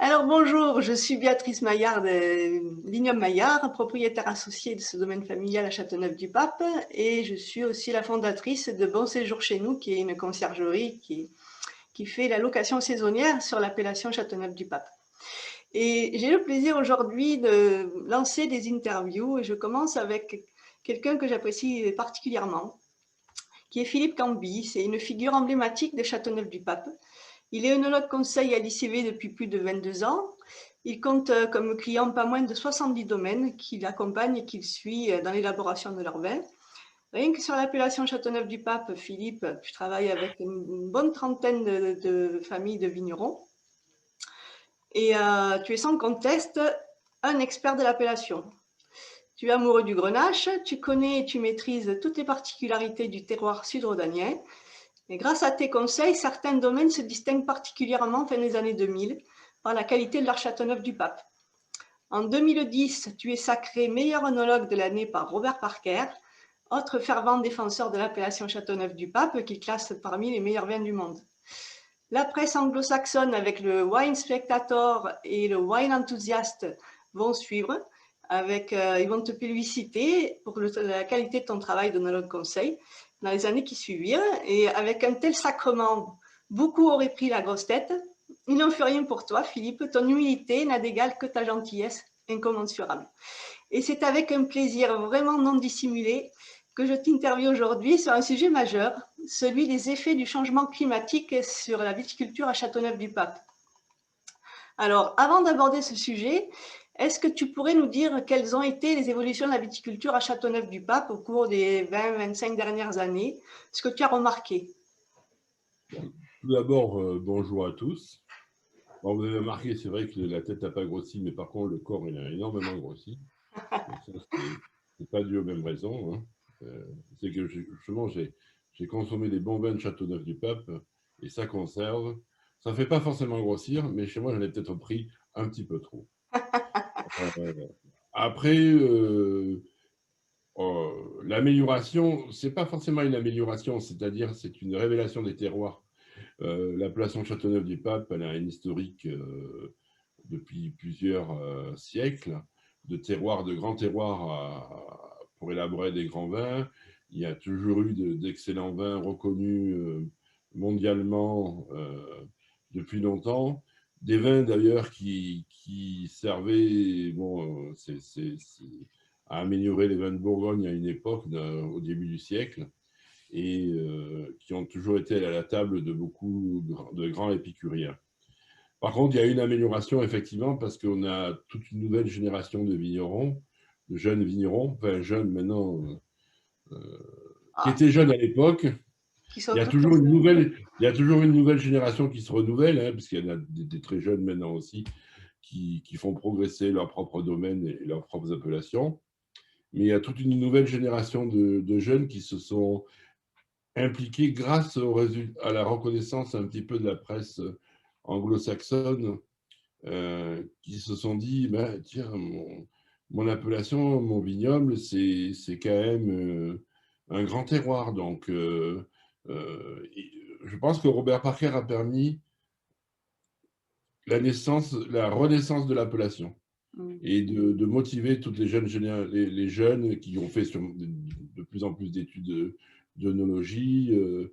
Alors bonjour, je suis Béatrice Maillard de Lignum Maillard, propriétaire associée de ce domaine familial à Châteauneuf-du-Pape, et je suis aussi la fondatrice de Bon Séjour chez nous, qui est une conciergerie qui fait la location saisonnière sur l'appellation Châteauneuf-du-Pape. Et j'ai le plaisir aujourd'hui de lancer des interviews, et je commence avec quelqu'un que j'apprécie particulièrement, qui est Philippe Camby. C'est une figure emblématique de Châteauneuf-du-Pape. Il est œnologue conseil à l'ICV depuis plus de 22 ans. Il compte comme client pas moins de 70 domaines qu'il accompagne et qu'il suit dans l'élaboration de leurs vins. Rien que sur l'appellation Châteauneuf-du-Pape, Philippe, tu travailles avec une bonne trentaine de familles de vignerons. Et tu es sans conteste un expert de l'appellation. Tu es amoureux du grenache, tu connais et tu maîtrises toutes les particularités du terroir sud-rhodanien. Et grâce à tes conseils, certains domaines se distinguent particulièrement fin des années 2000 par la qualité de leur Châteauneuf-du-Pape. En 2010, tu es sacré meilleur œnologue de l'année par Robert Parker, autre fervent défenseur de l'appellation Châteauneuf-du-Pape qu'il classe parmi les meilleurs vins du monde. La presse anglo-saxonne avec le Wine Spectator et le Wine Enthusiast vont suivre. Ils vont te féliciter pour la qualité de ton travail d'œnologue conseil dans les années qui suivirent. Et avec un tel sacrement, beaucoup auraient pris la grosse tête. Ils n'en fut rien pour toi, Philippe. Ton humilité n'a d'égal que ta gentillesse incommensurable. Et c'est avec un plaisir vraiment non dissimulé que je t'interviewe aujourd'hui sur un sujet majeur, celui des effets du changement climatique sur la viticulture à Châteauneuf-du-Pape. Alors, avant d'aborder ce sujet, est-ce que tu pourrais nous dire quelles ont été les évolutions de la viticulture à Châteauneuf-du-Pape au cours des 20-25 dernières années, ce que tu as remarqué? Tout d'abord, bonjour à tous. Bon, vous avez remarqué, c'est vrai que la tête n'a pas grossi, mais par contre, le corps, il a énormément grossi. Donc ça, c'est pas dû aux mêmes raisons, hein. C'est que justement, j'ai consommé des bons vins de Châteauneuf-du-Pape et ça conserve. Ça ne fait pas forcément grossir, mais chez moi, j'en ai peut-être pris un petit peu trop. Euh, Après, l'amélioration, c'est pas forcément une amélioration, c'est-à-dire c'est une révélation des terroirs. L'appellation Châteauneuf-du-Pape, elle a un historique depuis plusieurs siècles de terroirs, de grands terroirs pour élaborer des grands vins. Il y a toujours eu d'excellents vins reconnus mondialement depuis longtemps. Des vins d'ailleurs qui servaient bon, à améliorer les vins de Bourgogne à une époque, au début du siècle, et qui ont toujours été à la table de beaucoup de grands épicuriens. Par contre, il y a une amélioration, effectivement, parce qu'on a toute une nouvelle génération de vignerons, de jeunes vignerons, enfin jeunes maintenant, qui Ah, étaient jeunes à l'époque. qui Il sont y a très toujours présents. il y a toujours une nouvelle génération qui se renouvelle, hein, parce qu'il y en a des très jeunes maintenant aussi, qui font progresser leur propre domaine et leurs propres appellations. Mais il y a toute une nouvelle génération de jeunes qui se sont impliqués grâce à la reconnaissance un petit peu de la presse anglo-saxonne, qui se sont dit, ben, tiens, mon appellation, mon vignoble, c'est quand même un grand terroir. Donc, je pense que Robert Parker a permis la renaissance de l'appellation Mm. et de motiver toutes les les jeunes qui ont fait de plus en plus d'études d'œnologie euh,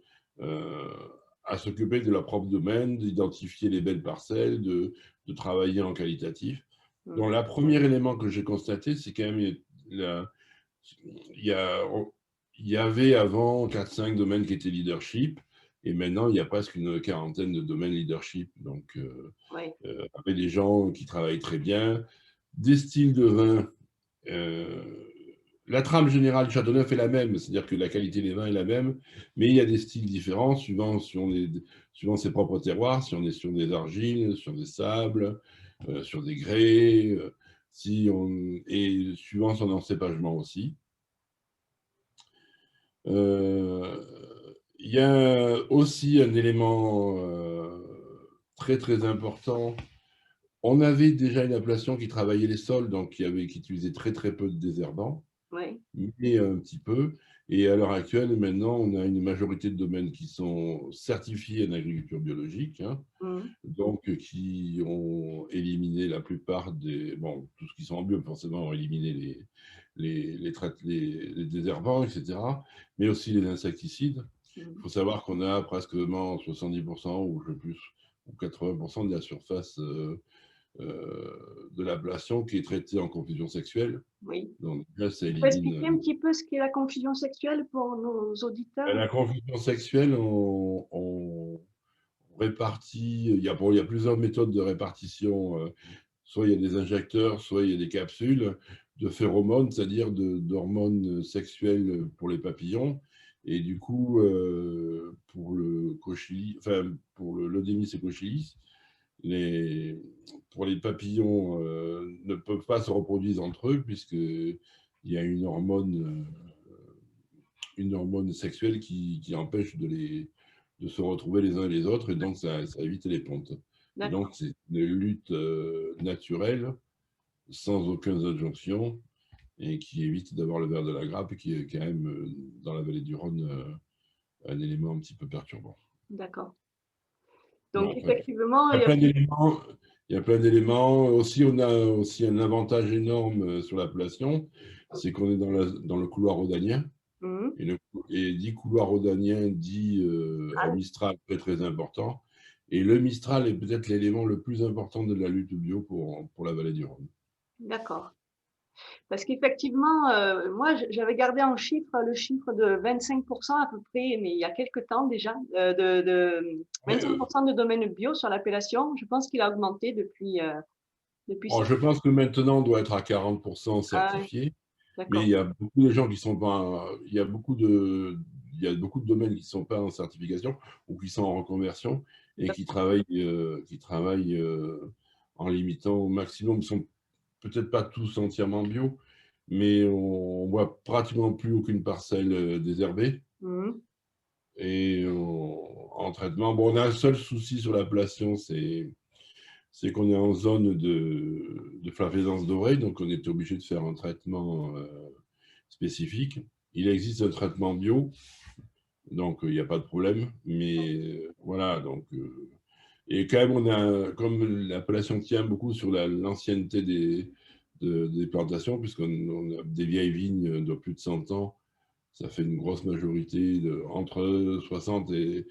à s'occuper de leur propre domaine, d'identifier les belles parcelles, de travailler en qualitatif. Donc, Mm. le premier élément que j'ai constaté, c'est quand même la, il y a, il y avait avant 4-5 domaines qui étaient leadership, et maintenant il y a presque une quarantaine de domaines leadership. Donc, Oui. avec des gens qui travaillent très bien, des styles de vin. euh, la trame générale du Châteauneuf est la même, c'est-à-dire que la qualité des vins est la même, mais il y a des styles différents suivant, suivant ses propres terroirs, si on est sur des argiles, sur des sables, sur des grès, et suivant son encépagement aussi. Euh, il y a aussi un élément très très important. On avait déjà une appellation qui travaillait les sols, donc qui utilisait très très peu de désherbants, Oui. mais un petit peu. Et à l'heure actuelle, maintenant, on a une majorité de domaines qui sont certifiés en agriculture biologique, hein, Mhm. donc qui ont éliminé la plupart des… Bon, tous ceux qui sont en bio, forcément, ont éliminé les désherbants, etc., mais aussi les insecticides. Il Mhm. faut savoir qu'on a presque 70% ou je sais plus, ou 80% de la surface de l'ablation qui est traitée en confusion sexuelle. Oui. Donc là, ça Il faut expliquer un élimine… petit peu ce qu'est la confusion sexuelle pour nos auditeurs. La confusion sexuelle, on répartit… bon, il y a plusieurs méthodes de répartition. Soit il y a des injecteurs, soit il y a des capsules de phéromones, c'est-à-dire d'hormones sexuelles pour les papillons. Et du coup, pour le cochili, enfin, pour le Lodémis et cochilis, pour les papillons ne peuvent pas se reproduire entre eux puisqu'il y a une hormone sexuelle qui empêche de se retrouver les uns et les autres, et donc ça évite les pontes. Et donc, D'accord. c'est une lutte naturelle, sans aucune adjonction, et qui évite d'avoir le ver de la grappe, qui est quand même, dans la vallée du Rhône, un élément un petit peu perturbant. D'accord. Bon, Donc, enfin, effectivement, il y a plein d'éléments. Il y a plein d'éléments. Aussi, on a aussi un avantage énorme sur l'appellation, c'est qu'on est dans le couloir rhodanien. Mhm. Et dit couloir rhodanien dit un Mistral très très important. Et le Mistral est peut-être l'élément le plus important de la lutte bio pour la vallée du Rhône. D'accord. Parce qu'effectivement, moi, j'avais gardé en chiffre le chiffre de 25% à peu près, mais il y a quelques temps déjà, de Ouais, 25% de domaine bio sur l'appellation. Je pense qu'il a augmenté depuis bon, ces… je pense que maintenant on doit être à 40% Ah, certifié, mais il d'accord. y a beaucoup de gens qui sont pas… il y a beaucoup de domaines qui ne sont pas en certification ou qui sont en reconversion et qui travaillent en limitant au maximum. Ils ne sont peut-être pas tous entièrement bio, mais on voit pratiquement plus aucune parcelle désherbée. Mhm. Et en traitement, bon, on a un seul souci sur l'appellation, c'est qu'on est en zone de flavescence dorée, donc on est obligé de faire un traitement spécifique. Il existe un traitement bio, donc il n'y a pas de problème, mais voilà, donc… et quand même, comme l'appellation tient beaucoup sur l'ancienneté des plantations, puisqu'on a des vieilles vignes de plus de 100 ans, ça fait une grosse majorité, entre 60 et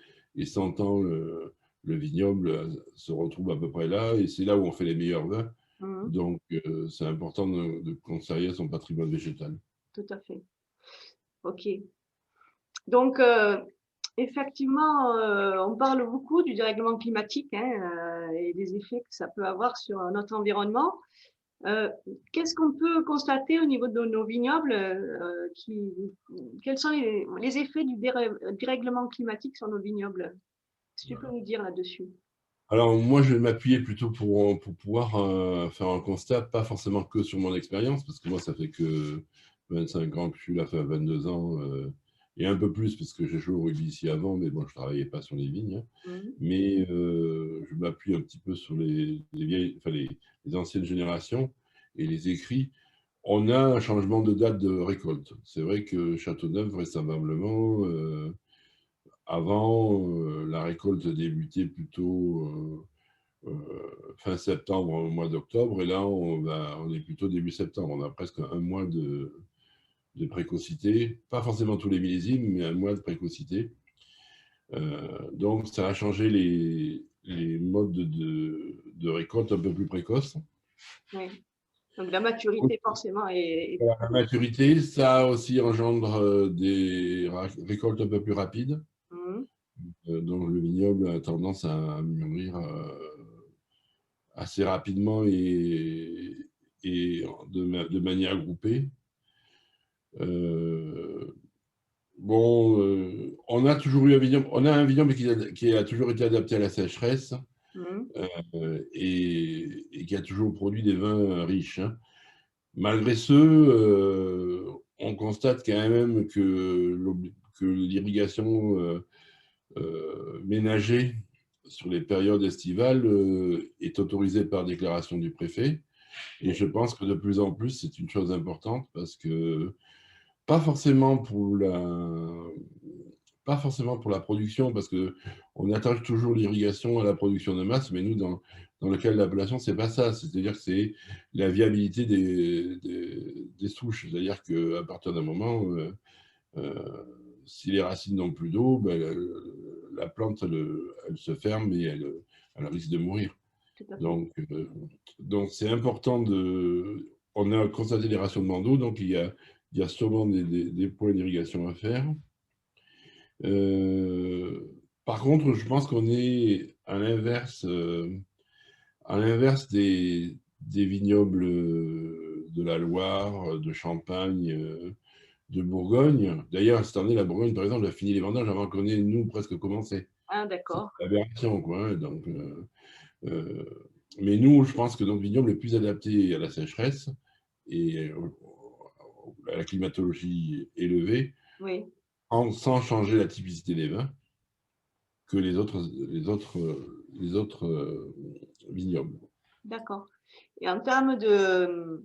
100 ans, le vignoble se retrouve à peu près là, et c'est là où on fait les meilleurs vins. Mhm. Donc, c'est important de conserver son patrimoine végétal. Tout à fait. OK. Donc, effectivement, on parle beaucoup du dérèglement climatique, hein, et des effets que ça peut avoir sur notre environnement. Euh, Qu'est-ce qu'on peut constater au niveau de nos vignobles quels sont les effets du dérèglement climatique sur nos vignobles? Qu'est-ce que tu peux nous dire là-dessus? Alors, moi, je vais m'appuyer plutôt pour pouvoir faire un constat, pas forcément que sur mon expérience, parce que moi, ça fait que 25 ans que je suis là, enfin 22 ans, et un peu plus, parce que j'ai joué au rugby ici avant, mais bon, je ne travaillais pas sur les vignes. Hein. Mhm. Mais je m'appuie un petit peu sur les anciennes générations et les écrits. On a un changement de date de récolte. C'est vrai que Châteauneuf, vraisemblablement, avant, la récolte débutait plutôt fin septembre, au mois d'octobre, et là, on est plutôt début septembre. On a presque un mois de précocité. Pas forcément tous les millésimes, mais un mois de précocité. Donc, ça a changé les modes de récolte un peu plus précoces. Oui. Donc, la maturité, forcément, La maturité, ça aussi engendre des récoltes un peu plus rapides. Mhm. Donc, le vignoble a tendance à mûrir assez rapidement et de manière groupée. Bon, on a toujours eu un vignoble, on a un vignoble qui a toujours été adapté à la sécheresse Mhm. et qui a toujours produit des vins riches. Hein. Malgré ce, on constate quand même que l'irrigation ménager sur les périodes estivales est autorisée par déclaration du préfet. Et je pense que de plus en plus, c'est une chose importante parce que pas forcément pour pas forcément pour la production, parce qu'on attache toujours l'irrigation à la production de masse, mais nous, dans le cas de l'appellation, c'est pas ça. C'est-à-dire que c'est la viabilité des souches. C'est-à-dire qu'à partir d'un moment, si les racines n'ont plus d'eau, ben, la plante, elle se ferme et elle risque de mourir. Tout à fait. Donc c'est important de... On a constaté des rationnements d'eau, donc il y a sûrement des points d'irrigation à faire. Par contre, je pense qu'on est à l'inverse des vignobles de la Loire, de Champagne, de Bourgogne. D'ailleurs, cette année, la Bourgogne, par exemple, a fini les vendanges avant qu'on ait, nous, presque commencé. Ah, C'est d'accord. une aberration, quoi. Hein. Mais nous, je pense que notre vignoble est plus adapté à la sécheresse et à la climatologie élevée, Oui, sans changer la typicité des vins que les autres vignobles. d'accord. Et en termes de,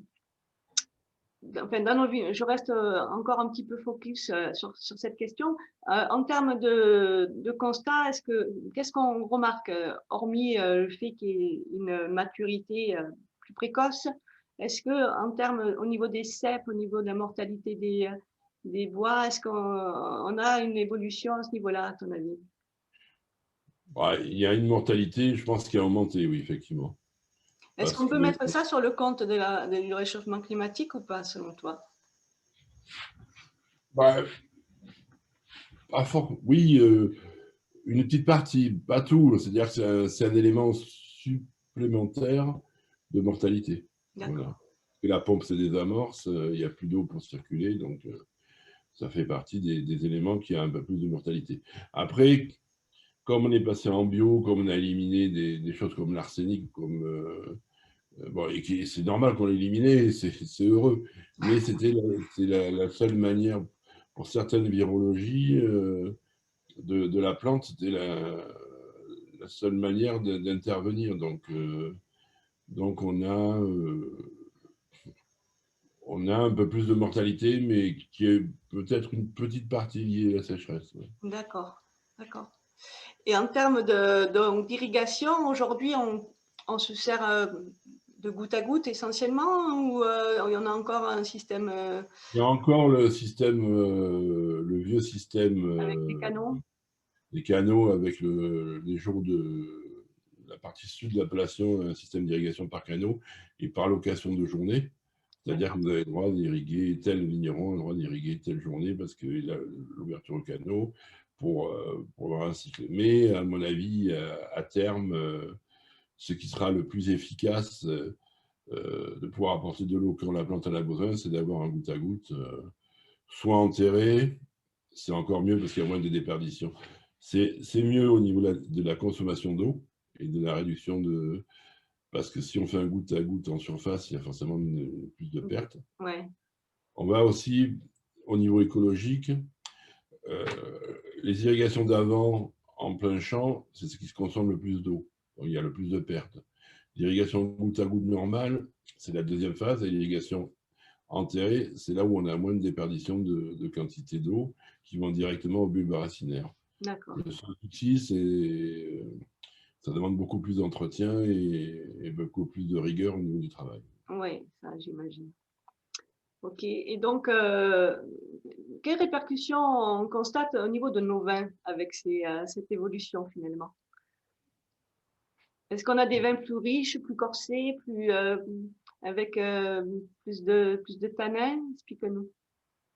enfin, dans nos vies, je reste encore un petit peu focus sur cette question. En termes de constat, qu'est-ce qu'on remarque, hormis le fait qu'il y ait une maturité plus précoce, est-ce que en termes, au niveau des ceps, au niveau de la mortalité des bois, est-ce qu'on a une évolution à ce niveau-là, à ton avis? Ouais, il y a une mortalité, je pense, qui a augmenté, oui, effectivement. Est-ce Parce qu'on que, peut mettre ça sur le compte du réchauffement climatique ou pas, selon toi? bah, oui, une petite partie, pas tout. C'est-à-dire que c'est un élément supplémentaire de mortalité. D'accord. Voilà. Et la pompe se désamorce, il n'y a plus d'eau pour circuler, donc ça fait partie des éléments qui a un peu plus de mortalité. Après, comme on est passé en bio, comme on a éliminé des choses comme l'arsenic, comme bon, et c'est normal qu'on l'ait éliminé, c'est heureux, mais c'est la seule manière pour certaines virologies de la plante, c'était la seule manière d'intervenir. Donc on a un peu plus de mortalité, mais qui est peut-être une petite partie liée à la sécheresse. Ouais. D'accord, d'accord. Et en termes d'irrigation, aujourd'hui, on se sert de goutte à goutte essentiellement ou il y en a encore un système Il y a encore le système, le vieux système avec des canaux? des canaux avec les jours de la partie sud de l'appellation, un système d'irrigation par canaux et par location de journée. C'est-à-dire que D'accord, vous avez le droit d'irriguer, tel vigneron a le droit d'irriguer telle journée parce qu'il a l'ouverture au canot pour avoir un cycle. Mais à mon avis, à terme, ce qui sera le plus efficace de pouvoir apporter de l'eau quand la plante en a besoin, c'est d'avoir un goutte à goutte, soit enterré, c'est encore mieux parce qu'il y a moins de déperdition. C'est mieux au niveau de la consommation d'eau et de la réduction de... Parce que si on fait un goutte à goutte en surface, il y a forcément plus de pertes. ouais, On va aussi, au niveau écologique, euh, les irrigations d'avant en plein champ, c'est ce qui se consomme le plus d'eau. Il y a le plus de pertes. L'irrigation goutte à goutte normale, c'est la deuxième phase, et l'irrigation enterrée, c'est là où on a moins de déperdition de quantité d'eau qui vont directement au bulbe racinaire. d'accord. Le seul outil, ça demande beaucoup plus d'entretien et beaucoup plus de rigueur au niveau du travail. Oui, ça j'imagine. Ok. Et donc, quelles répercussions on constate au niveau de nos vins avec cette évolution finalement? Est-ce qu'on a des vins plus riches, plus corsés, avec plus de tanins? Explique-nous.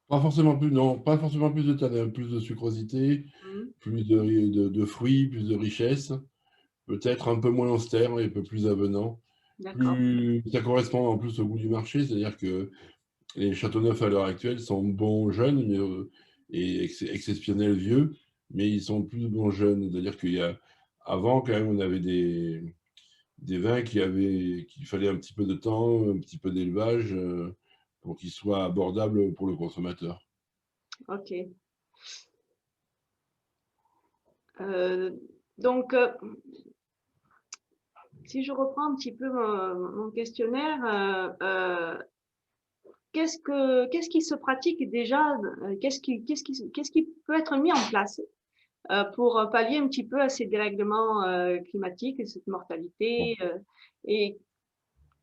Pas forcément plus, non, pas forcément plus de tanin, plus de sucrosité, Mhm. plus de fruits, plus de richesse, peut-être un peu moins austère et un peu plus avenant. D'accord. Plus, ça correspond en plus au goût du marché, c'est-à-dire que les Châteauneuf à l'heure actuelle sont bons jeunes et exceptionnels vieux, mais ils sont plus bons jeunes. C'est-à-dire avant, quand même, on avait des vins qu'il fallait un petit peu de temps, un petit peu d'élevage pour qu'ils soient abordables pour le consommateur. Ok. Euh, donc, si je reprends un petit peu mon questionnaire, qu'est-ce qui se pratique déjà, qu'est-ce qui peut être mis en place pour pallier un petit peu à ces dérèglements climatiques et cette Bon, mortalité et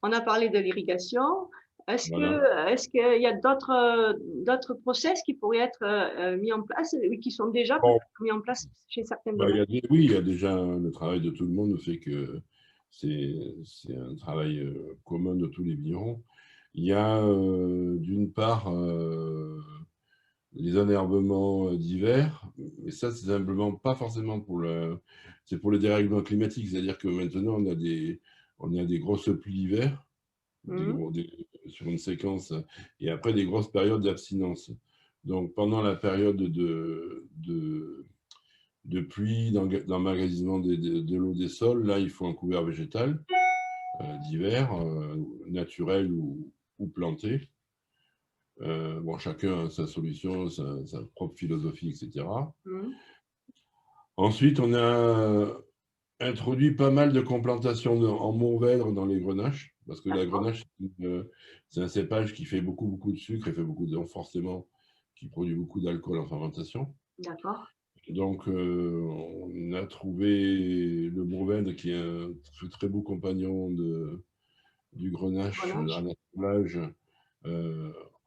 on a parlé de l'irrigation. voilà. Est-ce qu'il y a d'autres process qui pourraient être mis en place ou qui sont déjà Bon, peut-être mis en place chez certains bah, domaines? oui, il y a déjà le travail de tout le monde fait que c'est un travail commun de tous les vignerons. Il y a d'une part les enherbements d'hiver, mais ça, c'est simplement pas forcément c'est pour le dérèglement climatique, c'est-à-dire que maintenant, on a des grosses pluies d'hiver, Mhm. sur une séquence, et après des grosses périodes d'abstinence. Donc, pendant la période de pluie, d'emmagasinement de l'eau des sols, là, il faut un couvert végétal d'hiver, naturel ou planté. Bon, chacun a sa solution, sa propre philosophie, etc. Mhm. Ensuite, on a introduit pas mal de complantations en Mourvèdre dans les grenaches, parce que la D'accord, grenache, c'est un cépage qui fait beaucoup, beaucoup de sucre et fait beaucoup de, forcément, qui produit beaucoup d'alcool en fermentation. d'accord. Donc, on a trouvé le Mourvèdre, qui est un très, très beau compagnon du grenache Grenache. en assemblage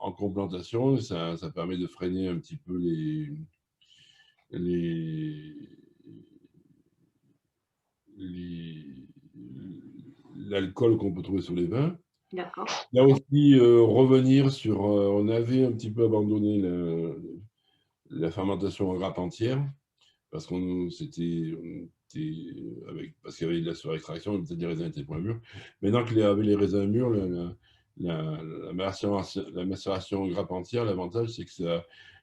en complantation. Ça permet de freiner un petit peu les, les- l'alcool qu'on peut trouver sur les vins. D'accord. Là aussi, revenir sur, on avait un petit peu abandonné la fermentation en grappe entière, parce parce qu'il y avait de la surextraction, peut-être les raisins étaient moins mûrs. Maintenant qu'il y avait les raisins mûrs, la macération en grappe entière, l'avantage, c'est que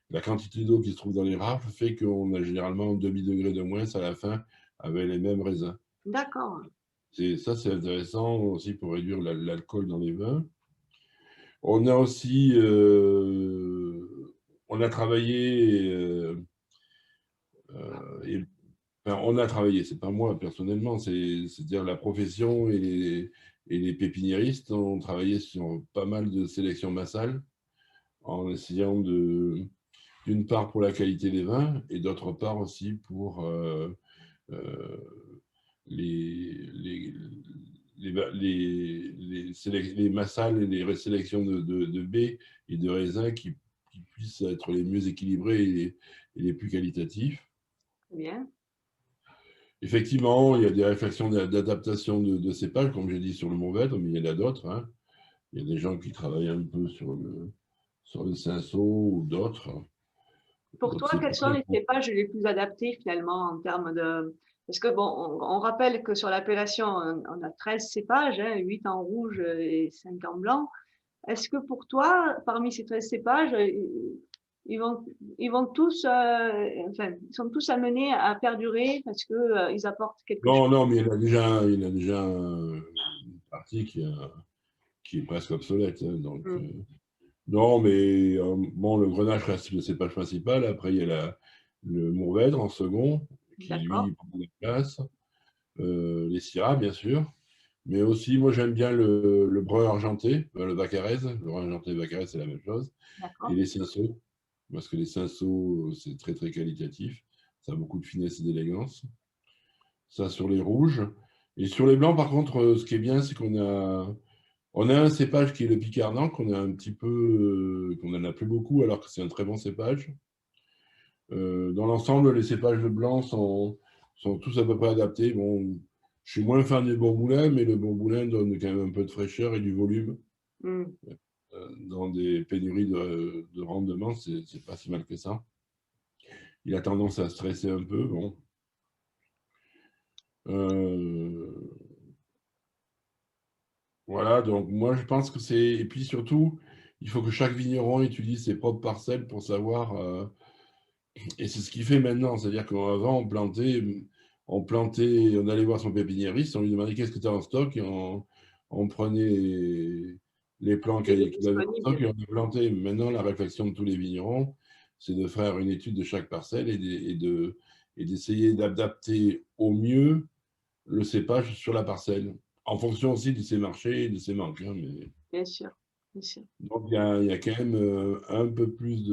la quantité d'eau qui se trouve dans les rafles fait qu'on a généralement demi-degré de moins à la fin avec les mêmes raisins. D'accord. Ça, c'est intéressant aussi pour réduire l'alcool dans les vins. On a aussi, on a travaillé, et enfin, on a travaillé, c'est pas moi personnellement, c'est-à-dire la profession et les pépiniéristes ont travaillé sur pas mal de sélections massales en essayant d'une part pour la qualité des vins et d'autre part aussi pour euh, les, les, les massales et les sélections de baies et de raisins qui puissent être les mieux équilibrés et les plus qualitatifs. Très bien. Effectivement, il y a des réflexions d'adaptation de cépages, comme j'ai dit sur le Mourvèdre, mais il y en a d'autres, hein. Il y a des gens qui travaillent un peu sur le cinsault ou Pour d'autres toi, quels sont cépages. les cépages les plus adaptés finalement en termes de... Parce que bon, on rappelle que sur l'appellation, on a 13 cépages, hein, 8 en rouge et 5 en blanc. Est-ce que pour toi, parmi ces 13 cépages, ils vont, ils vont tous, enfin, ils sont tous amenés à perdurer parce que ils apportent quelque chose? Non, non, mais il y en a déjà une partie qui est presque obsolète, hein, donc, Hmm. non, mais bon, le Grenache reste le cépage principal. Après, il y a le Mourvèdre en second, qui D'accord, lui prend la place. Les Syrah, bien sûr. Mais aussi, moi, j'aime bien le brun argenté, le Vaccarez. Le brun argenté et le Vaccarez, c'est la même chose. Et d'accord. les cinsault, parce que les cinsault, c'est très, très qualitatif. Ça a beaucoup de finesse et d'élégance. Ça, sur les rouges. Et sur les blancs, par contre, ce qui est bien, c'est on a un cépage qui est le Picardant, qu'on a un petit peu, qu'on n'en a plus beaucoup, alors que c'est un très bon cépage. Dans l'ensemble, les cépages de blanc sont tous à peu près adaptés. Bon, je suis moins fan du Bourboulin, mais le Bourboulin donne quand même un peu de fraîcheur et du volume. Hmm. Dans des pénuries de rendement, c'est pas si mal que ça. Il a tendance à stresser un peu. Bon. Euh, voilà, donc moi je pense que c'est. Et puis surtout, il faut que chaque vigneron utilise ses propres parcelles pour savoir. Et c'est ce qu'il fait maintenant. C'est-à-dire qu'avant, on allait voir son pépiniériste, on lui demandait qu'est-ce que tu as en stock, et on prenait les plants Il est qu'il avait en stock disponible. et on les plantait. Maintenant, la réflexion de tous les vignerons, c'est de faire une étude de chaque parcelle et d'essayer d'adapter au mieux le cépage sur la parcelle, en fonction aussi de ses marchés et de ses manques, hein, mais Bien sûr. bien sûr. Donc, il y a quand même un peu plus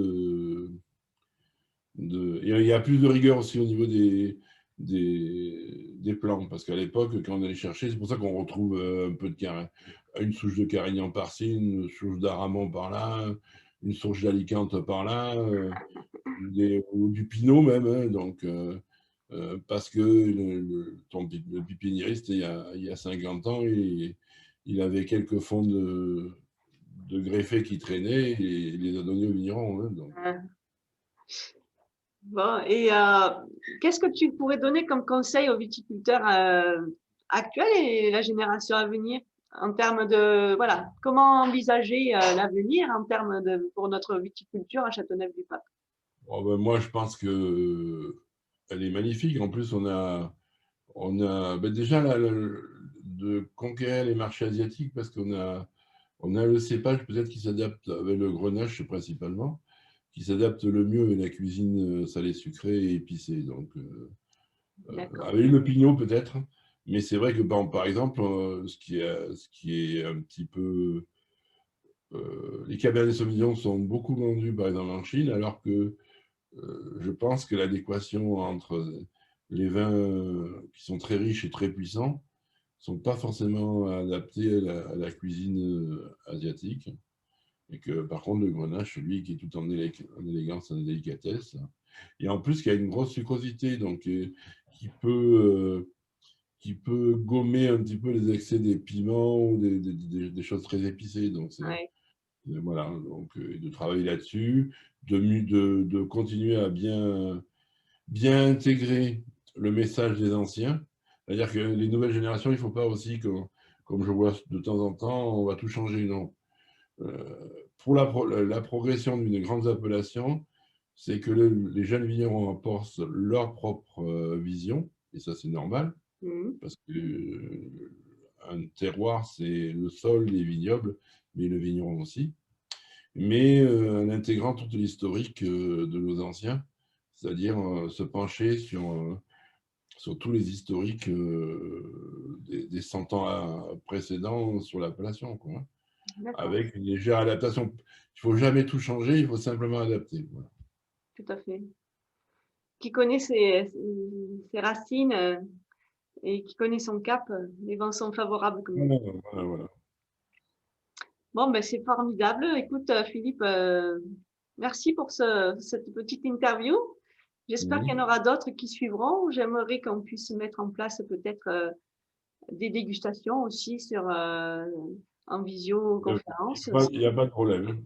il y a plus de rigueur aussi au niveau des plants, parce qu'à l'époque, quand on allait chercher, c'est pour ça qu'on retrouve un peu une souche de carignan par-ci, une souche d'aramon par-là, une souche d'alicante par-là, ou du pinot même, hein, donc, parce que le pépiniériste, il y a 50 ans, il avait quelques fonds de greffés qui traînaient et il les a donnés aux vignerons, hein, donc. Bon, et qu'est-ce que tu pourrais donner comme conseil aux viticulteurs actuels et la génération à venir en termes de, voilà, comment envisager l'avenir en termes de, pour notre viticulture à Châteauneuf-du-Pape? Oh, ben, moi, je pense que elle est magnifique. En plus, ben, déjà de conquérir les marchés asiatiques parce on a le cépage peut-être qui s'adapte avec le grenache principalement, qui s'adapte le mieux avec la cuisine salée, sucrée et épicée. Donc, D'accord. avec le pinot peut-être, mais c'est vrai que par exemple, ce qui est un petit peu les Cabernet Sauvignon sont beaucoup vendus par exemple en Chine, alors que je pense que l'adéquation entre les vins qui sont très riches et très puissants ne sont pas forcément adaptés à la cuisine asiatique. Et que par contre, le grenache, lui, qui est tout en élégance, en délicatesse, et en plus, qui a une grosse sucrosité, donc qui peut, qui peut gommer un petit peu les excès des piments ou des choses très épicées. Donc, Ouais. voilà, donc, de travailler là-dessus, de continuer à bien intégrer le message des anciens. C'est-à-dire que les nouvelles générations, il ne faut pas aussi, comme je vois de temps en temps, on va tout changer. Non. Pour la progression d'une grande appellation, c'est que les jeunes vignerons apportent leur propre vision, et ça c'est normal, Mhm. parce que un terroir, c'est le sol, les vignobles, mais le vigneron aussi, mais en intégrant toute l'historique de nos anciens, c'est-à-dire se pencher sur tous les historiques des 100 ans précédents sur l'appellation, quoi, D'accord, avec une légère adaptation. Il ne faut jamais tout changer, il faut simplement adapter. Voilà. tout à fait. Qui connaît ses racines et qui connaît son cap, les vents sont favorables, comme on dit. Voilà, voilà, voilà. Bon, ben, c'est formidable. Écoute, Philippe, merci pour cette petite interview. J'espère qu'il y en Mhm. aura d'autres qui suivront. J'aimerais qu'on puisse mettre en place peut-être des dégustations aussi en visioconférence. Il n'y a pas de problème.